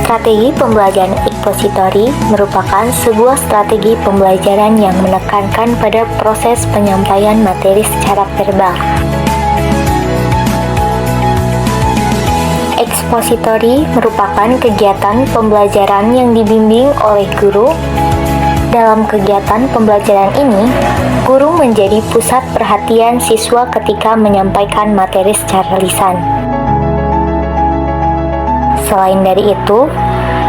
Strategi pembelajaran ekspositori merupakan sebuah strategi pembelajaran yang menekankan pada proses penyampaian materi secara verbal. Ekspositori merupakan kegiatan pembelajaran yang dibimbing oleh guru. Dalam kegiatan pembelajaran ini, guru menjadi pusat perhatian siswa ketika menyampaikan materi secara lisan. Selain dari itu,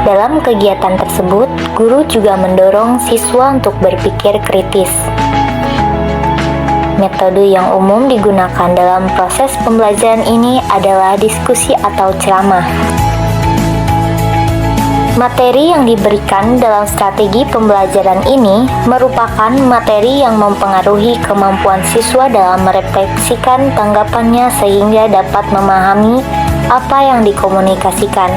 dalam kegiatan tersebut, guru juga mendorong siswa untuk berpikir kritis. Metode yang umum digunakan dalam proses pembelajaran ini adalah diskusi atau ceramah. Materi yang diberikan dalam strategi pembelajaran ini merupakan materi yang mempengaruhi kemampuan siswa dalam merefleksikan tanggapannya sehingga dapat memahami apa yang dikomunikasikan.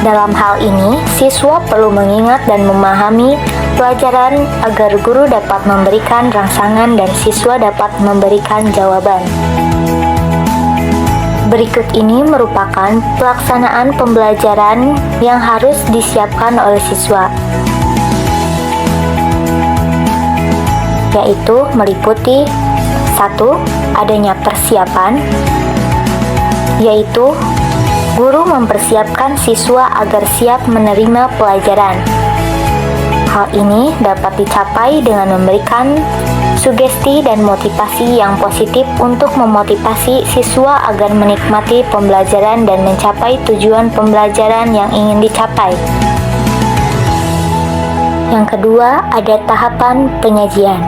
Dalam hal ini, siswa perlu mengingat dan memahami pelajaran agar guru dapat memberikan rangsangan dan siswa dapat memberikan jawaban. Berikut ini merupakan pelaksanaan pembelajaran yang harus disiapkan oleh siswa, yaitu meliputi 1. Adanya persiapan, yaitu guru mempersiapkan siswa agar siap menerima pelajaran. Hal ini dapat dicapai dengan memberikan sugesti dan motivasi yang positif untuk memotivasi siswa agar menikmati pembelajaran dan mencapai tujuan pembelajaran yang ingin dicapai. Yang kedua, ada tahapan penyajian.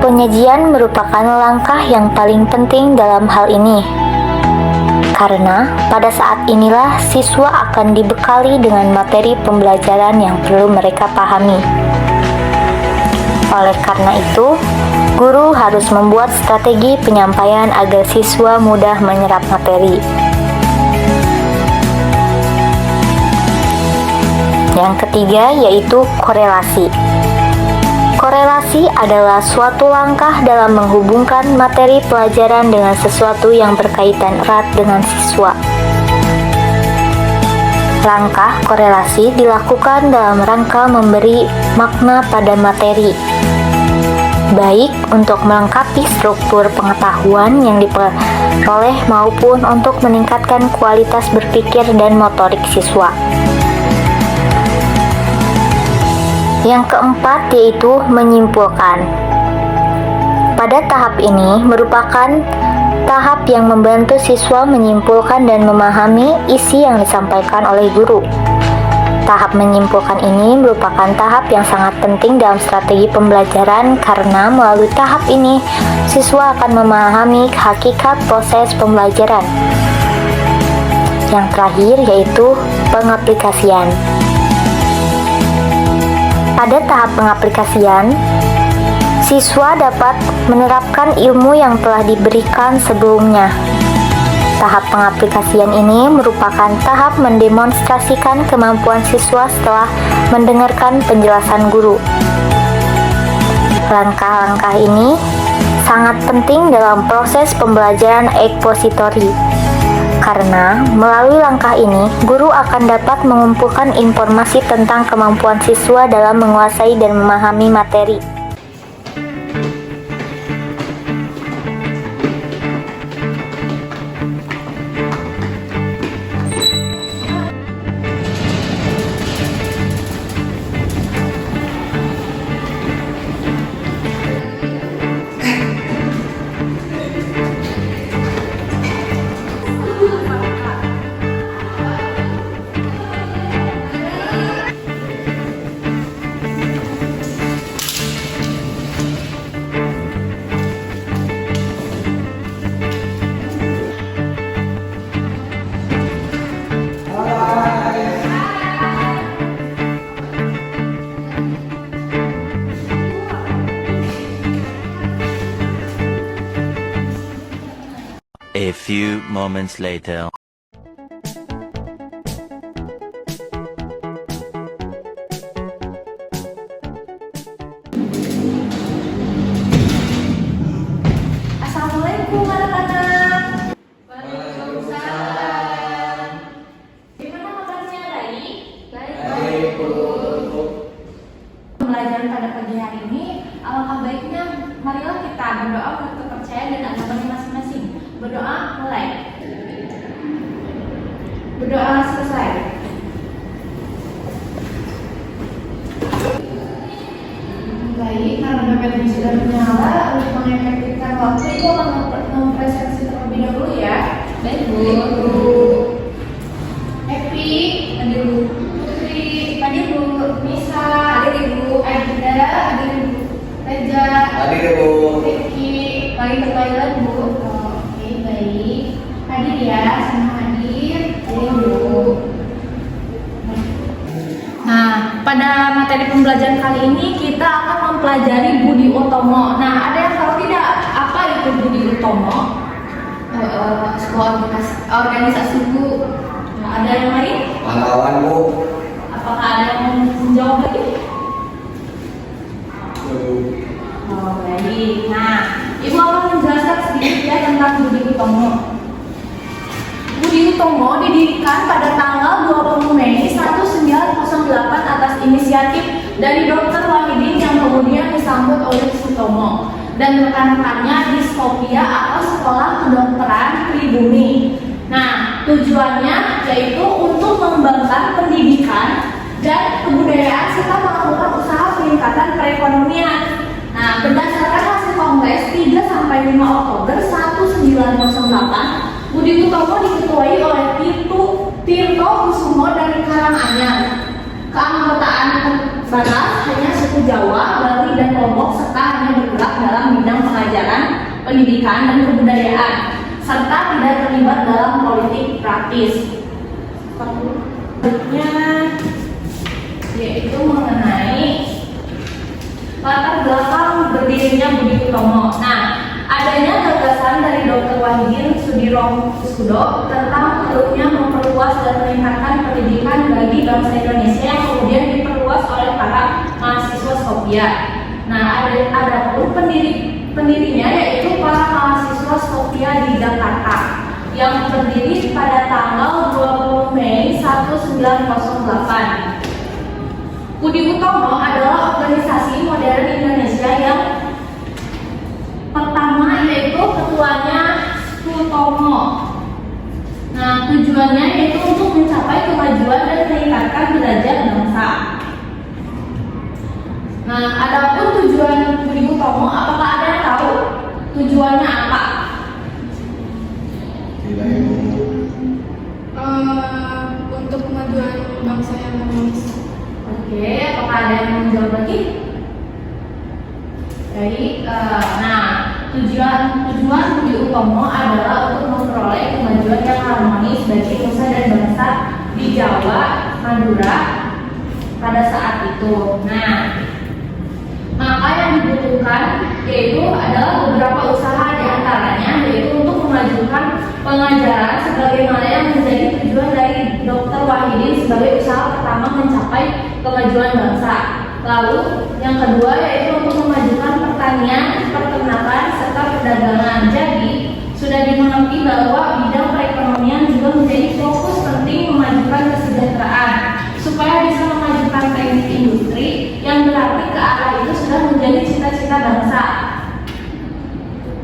Penyajian merupakan langkah yang paling penting dalam hal ini, karena pada saat inilah siswa akan dibekali dengan materi pembelajaran yang perlu mereka pahami. Oleh karena itu, guru harus membuat strategi penyampaian agar siswa mudah menyerap materi. Yang ketiga yaitu korelasi. Korelasi adalah suatu langkah dalam menghubungkan materi pelajaran dengan sesuatu yang berkaitan erat dengan siswa. Langkah korelasi dilakukan dalam rangka memberi makna pada materi, baik untuk melengkapi struktur pengetahuan yang diperoleh maupun untuk meningkatkan kualitas berpikir dan motorik siswa. Yang keempat yaitu menyimpulkan. Pada tahap ini merupakan tahap yang membantu siswa menyimpulkan dan memahami isi yang disampaikan oleh guru. Tahap menyimpulkan ini merupakan tahap yang sangat penting dalam strategi pembelajaran karena melalui tahap ini siswa akan memahami hakikat proses pembelajaran. Yang terakhir yaitu pengaplikasian. Pada tahap pengaplikasian, siswa dapat menerapkan ilmu yang telah diberikan sebelumnya. Tahap pengaplikasian ini merupakan tahap mendemonstrasikan kemampuan siswa setelah mendengarkan penjelasan guru. Langkah-langkah ini sangat penting dalam proses pembelajaran ekspositori. Karena melalui langkah ini, guru akan dapat mengumpulkan informasi tentang kemampuan siswa dalam menguasai dan memahami materi. A few moments later. Assalamualaikum anak-anak. Waalaikumsalam. mulai. Berdoa selesai. Baik, karena PPT sudah menyala, untuk mengefektifkan waktu, Ibu akan mempresentasi terlebih dahulu ya. Baik, Bu. Epi, hadir Bu. Putri, hadir Bu. Nisa, hadir Ibu. Aida, hadir Ibu. Reja, Hadir Bu. Rifki, balik ke toilet Bu. Oke, baik. Hadir ya, semua hadir. Hadir Bu. Nah, pada materi pembelajaran kali ini kita akan mempelajari Budi Utomo. Nah, ada yang tahu tidak apa itu Budi Utomo? Sebuah organisasi Bu. Nah, ada yang lain? Pahlawan Bu. Apakah ada yang mau menjawab lagi? Oh, baik. Nah, Ibu akan menjelaskan sedikit ya tentang Budi Utomo. Budi Utomo didirikan pada tanggal 20 Mei 1908 atas inisiatif dari Dr. Wahidin yang kemudian disambut oleh Sutomo dan rekan-rekannya di Skopje atau Sekolah Kedokteran Pribumi. Nah, tujuannya yaitu untuk mengembangkan pendidikan dan kebudayaan serta melakukan usaha peningkatan perekonomian. Nah, berdasarkan hasil kongres 3-5 Oktober 1908, Budi Utomo diketuai oleh Tirto Kusumo dari Karanganyar. Keanggotaan terbatas hanya suku Jawa, Bali, dan Lombok serta hanya bergerak dalam bidang pengajaran, pendidikan, dan kebudayaan serta tidak terlibat dalam politik praktis. Selanjutnya yaitu mengenai latar belakang berdirinya Budi Utomo. Nah, adanya gagasan dari Dr. Wahidin Sudirohusodo tentang perlunya memperluas dan meningkatkan pendidikan bagi bangsa Indonesia yang kemudian diperluas oleh para mahasiswa Skopje. Nah, ada pun pendirinya yaitu para mahasiswa Skopje di Jakarta yang berdiri pada tanggal 20 Mei 1908. Budi Utomo adalah organisasi modern Indonesia yang pertama yaitu ketuanya Sutomo. Nah, tujuannya yaitu untuk mencapai kemajuan dan meningkatkan derajat bangsa. Nah, adapun tujuan Budi Utomo, apakah ada yang tahu tujuannya apa? Tidak Ibu. Untuk kemajuan bangsa yang harmonis. Oke, apakah ada yang mau menjawab lagi? Baik, nah tujuan Budi Utomo adalah untuk memperoleh kemajuan yang harmonis bagi nusa dan bangsa di Jawa, Madura pada saat itu. Nah, maka yang dibutuhkan yaitu adalah beberapa usaha diantaranya yaitu untuk memajukan pengajaran sebagaimana yang menjadi tujuan dari Dr. Wahidin sebagai usaha pertama mencapai kemajuan bangsa. Lalu yang kedua yaitu untuk memajukan pertanian, peternakan, serta perdagangan. Jadi sudah dimengerti bahwa bidang perekonomian juga menjadi fokus penting memajukan kesejahteraan supaya bisa memajukan teknik industri yang berarti ke arah itu sudah menjadi cita-cita bangsa.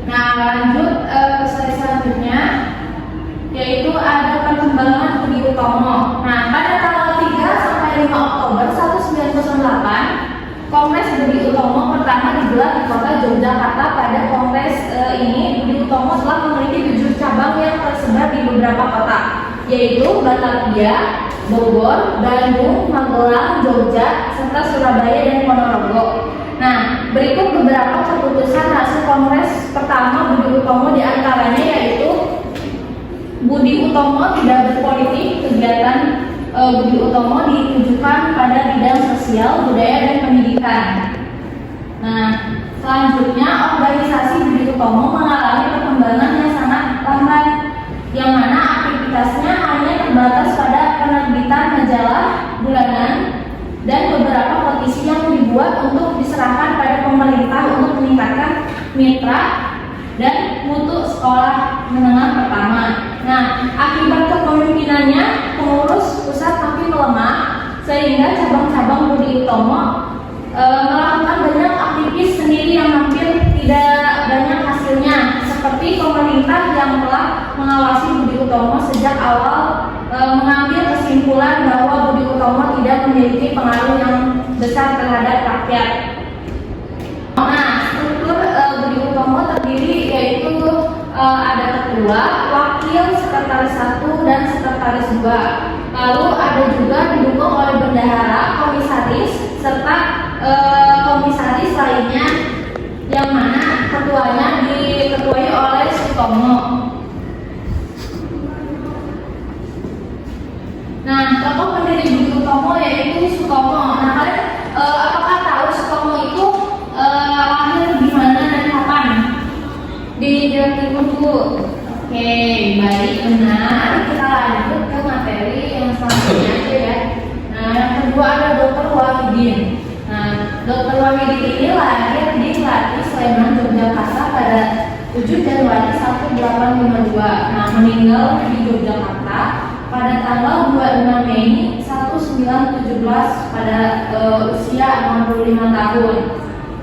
Nah, lanjut ke slide selanjutnya yaitu ada perkembangan Budi Utomo. Nah, pada tanggal 3-5 Oktober 1908 Kongres Budi Utomo pertama digelar di kota Yogyakarta. Pada kongres ini Budi Utomo telah memiliki 7 cabang yang tersebar di beberapa kota yaitu Batavia, Bogor, Bandung, Magelang, Jogja, serta Surabaya dan Ponorogo. Nah, berikut beberapa keputusan hasil kongres pertama Budi Utomo, diantaranya yaitu Budi Utomo tidak berpolitik. Kegiatan Budi Utomo ditujukan pada bidang sosial, budaya, dan pendidikan. Nah, selanjutnya organisasi Budi Utomo mengalami perkembangan yang sangat lambat, yang mana aktivitasnya hanya terbatas pada penerbitan majalah bulanan dan beberapa petisi yang dibuat untuk diserahkan pada pemerintah untuk meningkatkan mitra dan mutu sekolah menengah pertama. Nah, akibat kepemimpinannya pengurus pusat makin melemah sehingga cabang-cabang Budi Utomo melakukan banyak aktivis sendiri yang hampir tidak banyak hasilnya, seperti seperti pemerintah yang telah mengawasi Budi Utomo sejak awal mengambil kesimpulan bahwa Budi Utomo tidak memiliki pengaruh yang besar terhadap rakyat. Nah, struktur Budi Utomo terdiri yaitu ada ketua, wakil, sekretaris 1 dan sekretaris 2. Lalu ada juga didukung oleh bendahara, komisaris serta komisaris lainnya yang mana ketuanya diketuai oleh Sutomo. Nah, tokoh pendiri Budi Utomo yaitu Sutomo. Nah, kalian apakah tahu Sutomo itu lahir di mana dan kapan? Di Jawa Timur Bu. Oke, baik, benar. Kita lanjut ke materi yang selanjutnya aja ya. Nah, yang kedua ada Dr. Wahidin. Nah, Dr. Wahidin ini lahir di Klaten, Sleman, Yogyakarta pada 7 Januari 1852. Nah, meninggal di Yogyakarta pada tanggal 26 Mei 1917 pada usia 65 tahun.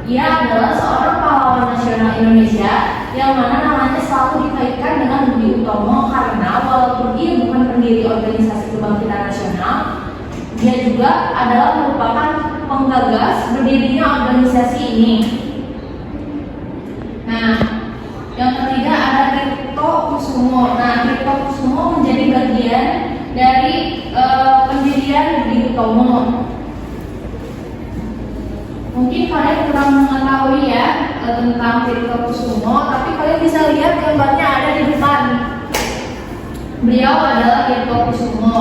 Ia adalah seorang pahlawan nasional Indonesia yang mana namanya selalu dikaitkan dengan Budi Utomo karena walaupun ia bukan pendiri organisasi kebangkitan nasional, dia juga adalah merupakan penggagas berdirinya organisasi ini. Nah, yang ketiga ada Tirto Kusumo. Nah, Tirto Kusumo menjadi bagian dari pendirian Budi Utomo. Mungkin kalian kurang mengetahui ya tentang Tirto Kusumo, tapi kalian bisa lihat gambarnya ada di depan. Beliau adalah Tirto Kusumo.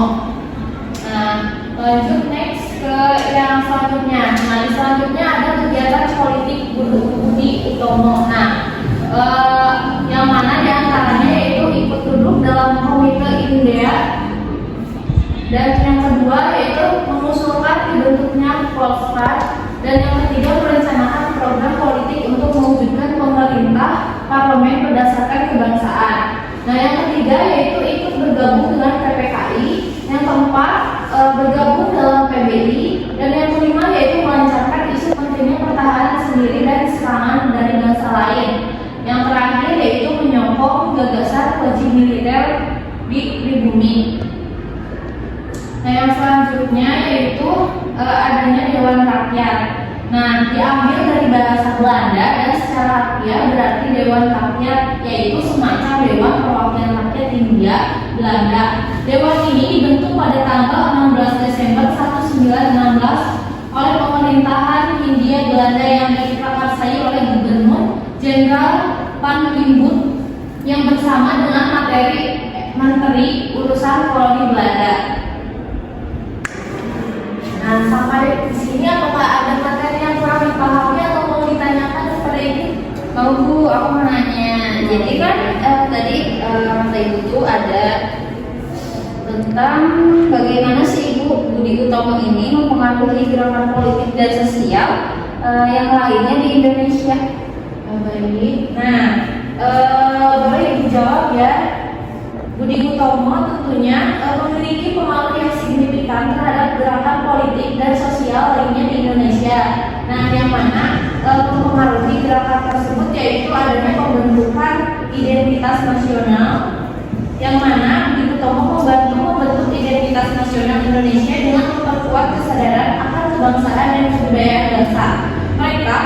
Nah, lanjut next ke yang selanjutnya. Nah, di selanjutnya ada kegiatan politik Budi Utomo. Nah, yang mana diantaranya yaitu ikut duduk dalam Komite India, dan yang kedua yaitu mengusulkan dibentuknya Polstar, dan yang ketiga merencanakan program politik untuk mewujudkan pemerintah parlemen berdasarkan kebangsaan. Nah, yang ketiga yaitu ikut bergabung dengan PPKI, yang keempat bergabung dalam PBI, dan yang kelima yaitu melancarkan isu pentingnya pertahanan sendiri dan serangan dari bangsa lain. Yang terakhir yaitu menyokong gagasan wajib militer di pribumi. Nah, yang selanjutnya yaitu adanya Dewan Rakyat. Nah, diambil dari bahasa Belanda dan secara harfiah berarti Dewan Rakyat yaitu semacam Dewan Perwakilan Rakyat Hindia Belanda. Dewan ini dibentuk pada tanggal 16 Desember 1916 oleh pemerintahan Hindia Belanda yang diprakarsai oleh Gubernur Jenderal Van Limburg yang bersama dengan Menteri Urusan Koloni Belanda. Nah, sampai di sini apakah ada materi yang kurang dipahami atau mau ditanyakan kepada Ibu? Mau Bu, aku mau nanya. Jadi kan tadi kata Ibu tuh ada tentang bagaimana sih Ibu Budi Utomo ini mempengaruhi gerakan politik dan sosial yang lainnya di Indonesia. Baik. Nah, boleh Ibu jawab ya. Budi Utomo tentunya memiliki pengaruh yang signifikan terhadap gerakan politik dan sosial lainnya di Indonesia. Nah, yang mana mempengaruhi gerakan tersebut yaitu adanya pembentukan identitas nasional, yang mana Budi Utomo membentuk identitas nasional Indonesia dengan memperkuat kesadaran akan kebangsaan dan kebudayaan bangsa. Mereka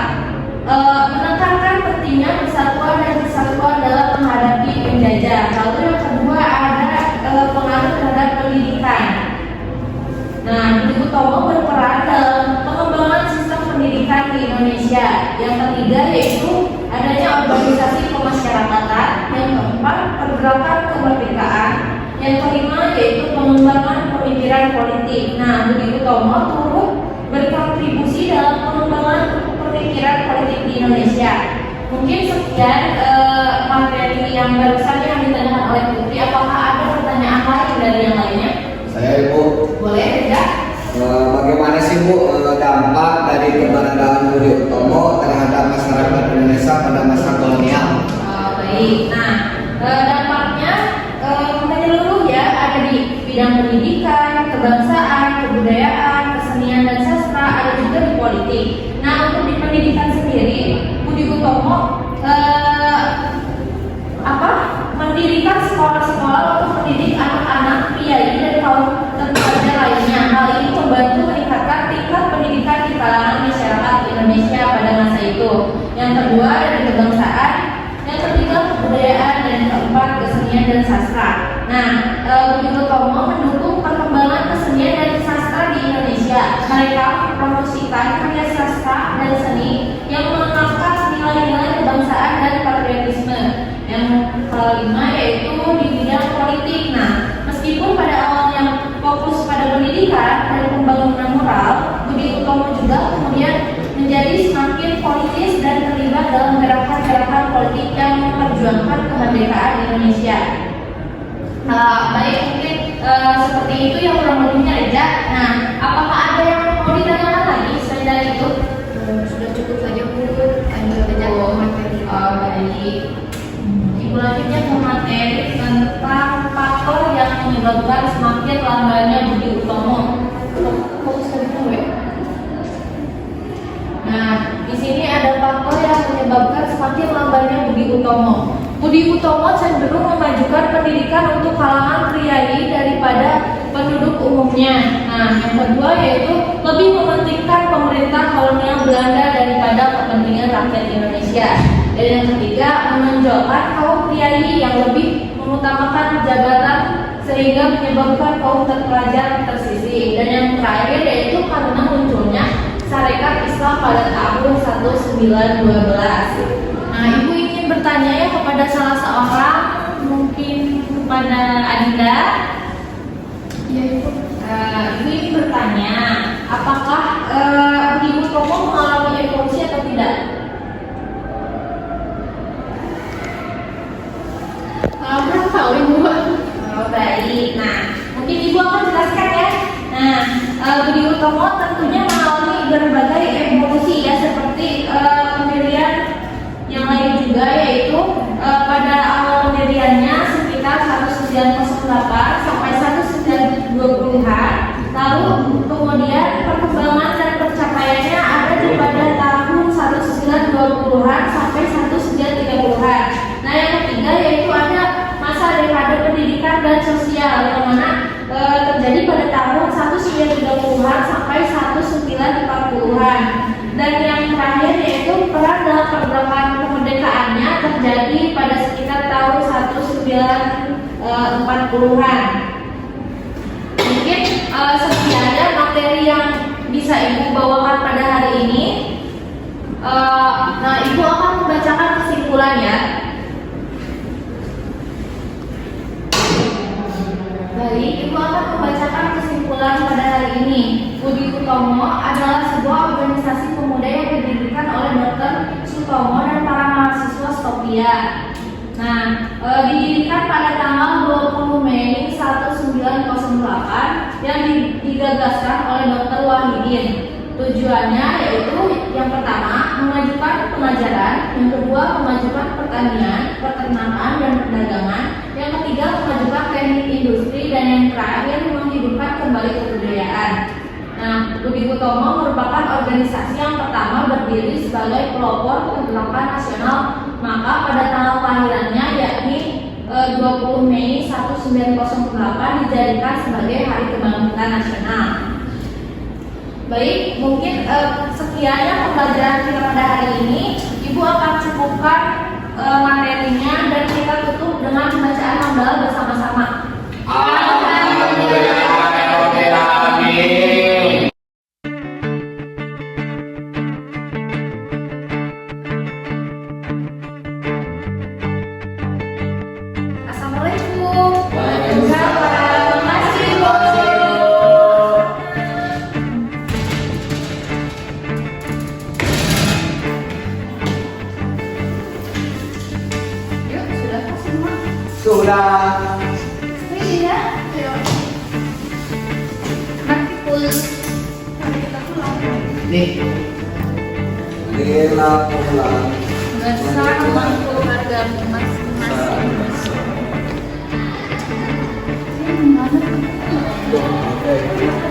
menekankan pentingnya persatuan dan kesatuan dalam menghadapi penjajah. Lalu yang kedua ada pengaruh terhadap pendidikan. Nah, Budi Utomo berperan dalam pengembangan sistem pendidikan di Indonesia. Yang ketiga yaitu adanya organisasi kemasyarakatan. Yang keempat pergerakan kemerdekaan. Yang kelima yaitu pengembangan pemikiran politik. Nah, Budi Utomo turut berkontribusi dalam pengembangan pemikiran politik di Indonesia. Mungkin sekian materi yang barusan yang ditanyakan oleh Putri. Apakah ada pertanyaan lain dari yang lainnya? Saya Ibu. Boleh tidak? Bagaimana sih Bu dampak dari keberadaan Budi Utomo terhadap masyarakat Indonesia pada masa kolonial? Baik. Nah, dampaknya menyeluruh ya, ada di bidang pendidikan, kebangsaan, kebudayaan, kesenian dan sastra, ada juga di politik. Nah, untuk di pendidikan sendiri, Budi Utomo mendirikan sekolah-sekolah untuk mendidik anak-anak priai dan kaum terpelajar lainnya. Hal ini membantu meningkatkan tingkat pendidikan di kalangan masyarakat Indonesia pada masa itu. Yang kedua dari kebangsaan, yang ketiga kebudayaan, dan yang keempat kesenian dan sastra. Nah, Budi Utomo mendukung perkembangan kesenian dan sastra di Indonesia. Mereka mempromosikan karya sastra dan seni yang mengangkat nilai-nilai kebangsaan dan patriotisme. Yang kelima yaitu di bidang politik. Nah, meskipun pada awalnya fokus pada pendidikan dan pembangunan moral, Budi Utomo juga kemudian menjadi semakin politis dan terlibat dalam gerakan-gerakan politik yang memperjuangkan kemerdekaan Indonesia. Baik, mungkin seperti itu yang kurang lebihnya Reja. Nah, apakah ada yang mau ditanyakan lagi selain dari itu? Sudah cukup saja Bu, lanjut saja ke materi. Baik. Ibu lanjutnya ke materi tentang faktor yang menyebabkan semakin lambannya Budi Utomo. Fokus ke dulu ya. Nah, di sini ada faktor yang menyebabkan semakin lambannya Budi Utomo. Budi Utomo cenderung memajukan pendidikan untuk kalangan priai daripada penduduk umumnya. Nah, yang kedua yaitu lebih mementingkan pemerintah kolonial Belanda daripada kepentingan rakyat Indonesia. Dan yang ketiga, menonjolkan kaum priai yang lebih mengutamakan jabatan sehingga menyebabkan kaum terpelajar tersisih. Dan yang terakhir yaitu karena munculnya Sarekat Islam pada tahun 1912. Nah, Ibu ingin bertanya ya kepada salah seorang, mungkin kepada Adinda. Iya Ibu. Ibu ingin bertanya, apakah Budi Utomo mengalami evolusi atau tidak? Kurang tahu Ibu. Oh, baik. Nah, mungkin Ibu akan jelaskan ya. Nah, Budi Utomo tentunya mengalami berbagai evolusi ya, seperti pendirian yang lain juga, yaitu pada awal pendiriannya sekitar 1908 sampai 1920-an. Lalu kemudian perkembangan dan pencapaiannya ada di pada tahun 1920-an sampai 1930-an. Nah, yang ketiga yaitu ada masa dekade pendidikan dan sosial yang mana terjadi pada tahun 1930-an sampai 1940-an. Dan yang terakhir yaitu peran dalam pergerakan kemerdekaannya terjadi pada sekitar tahun 1940-an. Mungkin sekian aja materi yang bisa Ibu bawakan pada hari ini. Nah, Ibu akan membacakan kesimpulan ya. Baik, Ibu akan membacakan kesimpulan pada hari ini. Budi Utomo adalah sebuah organisasi pemuda yang didirikan oleh Dr. Sutomo dan para mahasiswa Skopje. Nah, didirikan pada tanggal 20 Mei 1908 yang digagaskan oleh Dr. Wahidin. Tujuannya yaitu yang pertama memajukan pengajaran, yang kedua memajukan pertanian, peternakan dan perdagangan, yang ketiga memajukan teknik industri, dan yang terakhir menghidupkan kembali kebudayaan. Nah, Budi Utomo merupakan organisasi yang pertama berdiri sebagai pelopor kegerakan nasional, maka pada tanggal kelahirannya yakni 20 Mei 1908 dijadikan sebagai Hari Kebangkitan Nasional. Baik, mungkin sekiannya pembelajaran kita pada hari ini. Ibu akan cukupkan materinya dan kita tutup dengan pembacaan hamdalah bersama-sama. Assalamualaikum. Waalaikumsalam. Makasih, Bu. Yuk, sudah semua? Sudah. Ini ya. Ayo, Praktikul. mari kita pulang. Nih. Lila pulang. Bersama keluarga masing-masing. Oke.